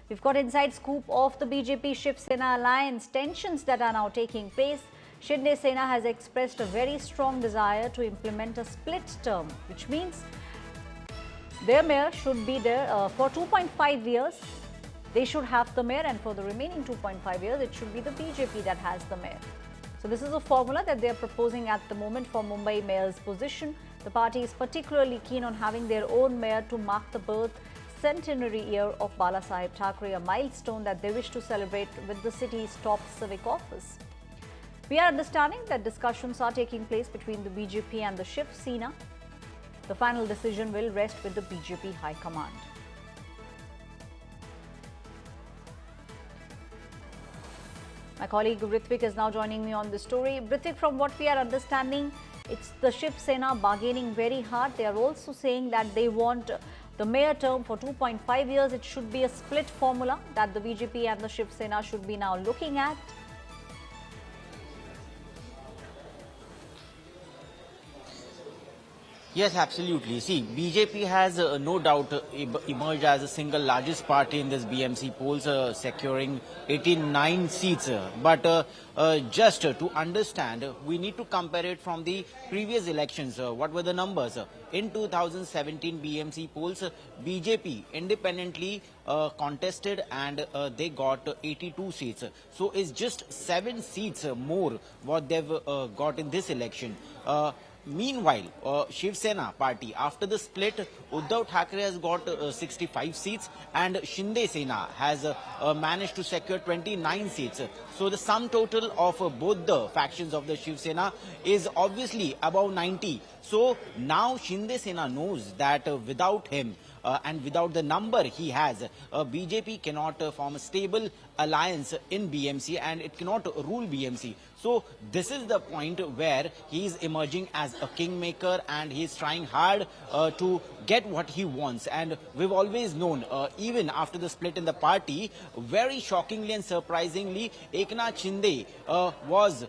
We've got inside scoop of the BJP Shiv Sena alliance tensions that are now taking place. Shinde Sena has expressed a very strong desire to implement a split term, which means their mayor should be there for 2.5 years. They should have the mayor, and for the remaining 2.5 years, it should be the BJP that has the mayor. So this is a formula that they are proposing at the moment for Mumbai mayor's position. The party is particularly keen on having their own mayor to mark the birth centenary year of Balasaheb Thackeray, a milestone that they wish to celebrate with the city's top civic office. We are understanding that discussions are taking place between the BJP and the Shiv Sena. The final decision will rest with the BJP High Command. My colleague Ritvik is now joining me on this story. Ritvik, from what we are understanding, it's the Shiv Sena bargaining very hard. They are also saying that they want the mayor term for 2.5 years. It should be a split formula that the BJP and the Shiv Sena should be now looking at. Yes, absolutely. See, BJP has no doubt emerged as the single largest party in this BMC polls, securing 89 seats. But just to understand, we need to compare it from the previous elections. What were the numbers? In 2017 BMC polls, BJP independently contested and they got 82 seats. So it's just 7 seats more what they've got in this election. Meanwhile, Shiv Sena party, after the split, Uddhav Thackeray has got 65 seats and Shinde Sena has managed to secure 29 seats. So the sum total of both the factions of the Shiv Sena is obviously above 90. So now Shinde Sena knows that without him and without the number he has, BJP cannot form a stable alliance in BMC and it cannot rule BMC. So this is the point where he is emerging as a kingmaker and he is trying hard to get what he wants. And we've always known, even after the split in the party, very shockingly and surprisingly, Eknath Shinde was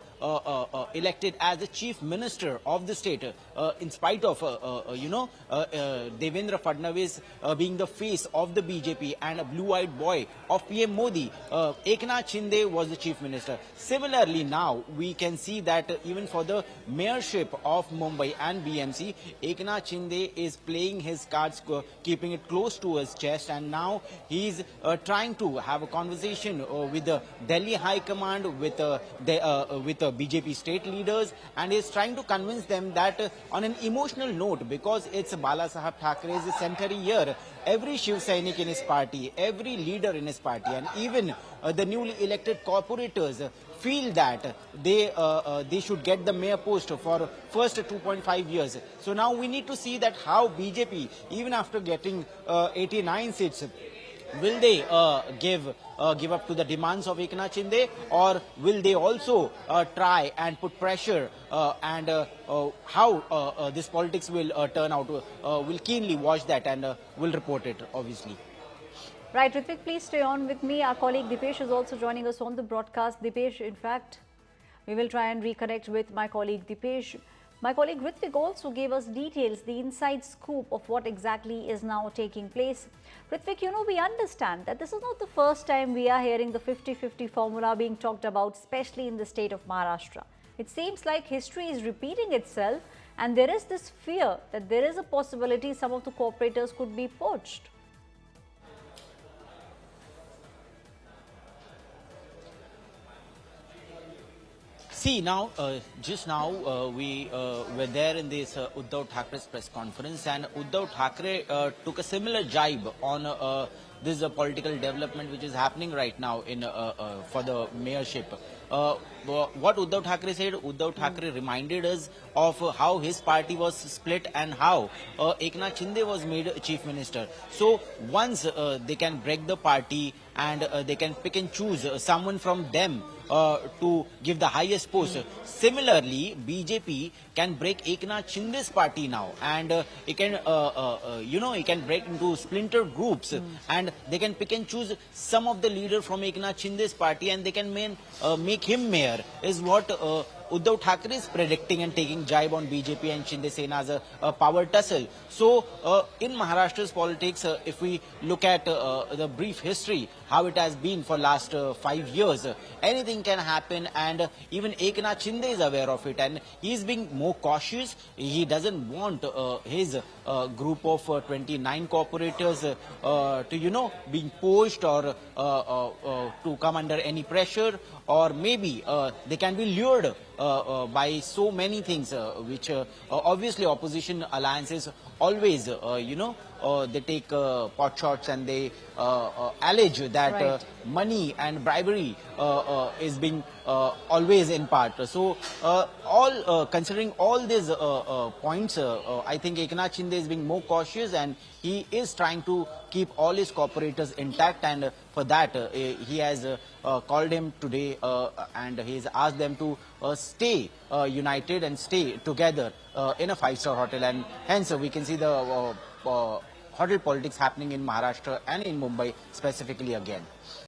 elected as the chief minister of the state, in spite of, Devendra Fadnavis being the face of the BJP and a blue-eyed boy of PM Modi. Eknath Shinde was the chief minister. Similarly, now we can see that even for the mayorship of Mumbai and BMC, Eknath Shinde is playing his cards, keeping it close to his chest, and now he's trying to have a conversation with the Delhi High Command, with the BJP state leaders, and is trying to convince them that on an emotional note, because it's Balasaheb Thackeray's centenary year, every Shiv Sainik in his party, every leader in his party, and even the newly elected corporators feel that they should get the mayor post for first 2.5 years. So now we need to see that how BJP, even after getting 89 seats, will they give up to the demands of Eknath Shinde, or will they also try and put pressure and how this politics will turn out? We'll keenly watch that and we'll report it, obviously. Right, Ritvik, please stay on with me. Our colleague Dipesh is also joining us on the broadcast. Dipesh, in fact, we will try and reconnect with my colleague Dipesh. My colleague Ritvik also gave us details, the inside scoop of what exactly is now taking place. Ritvik, we understand that this is not the first time we are hearing the 50-50 formula being talked about, especially in the state of Maharashtra. It seems like history is repeating itself, and there is this fear that there is a possibility some of the cooperators could be poached. See, now, just now, we were there in this Uddhav Thackeray's press conference, and Uddhav Thackeray took a similar jibe on this political development which is happening right now in for the mayorship. What Uddhav Thackeray said, Uddhav Thackeray reminded us of how his party was split and how Eknath Shinde was made chief minister. So once they can break the party and they can pick and choose someone from them to give the highest post. Similarly, BJP can break Eknath Shinde's party now, and it can, it can break into splinter groups, and they can pick and choose some of the leader from Eknath Shinde's party, and they can make him mayor. Is what Uddhav Thackeray is predicting and taking jibe on BJP and Shinde Sena's a power tussle. So in Maharashtra's politics, if we look at the brief history, how it has been for last 5 years, anything can happen, and even Eknath Shinde is aware of it, and he is being more cautious. He doesn't want his group of 29 corporators to being poached or to come under any pressure, or maybe they can be lured by so many things which obviously opposition alliances always they take pot shots, and they allege that Right. money and bribery is being always in part. So all considering all these points, I think Eknath Shinde is being more cautious, and he is trying to keep all his cooperators intact, and for that he has called him today and he's asked them to stay united and stay together in a five-star hotel, and hence we can see the hotel politics happening in Maharashtra and in Mumbai specifically again.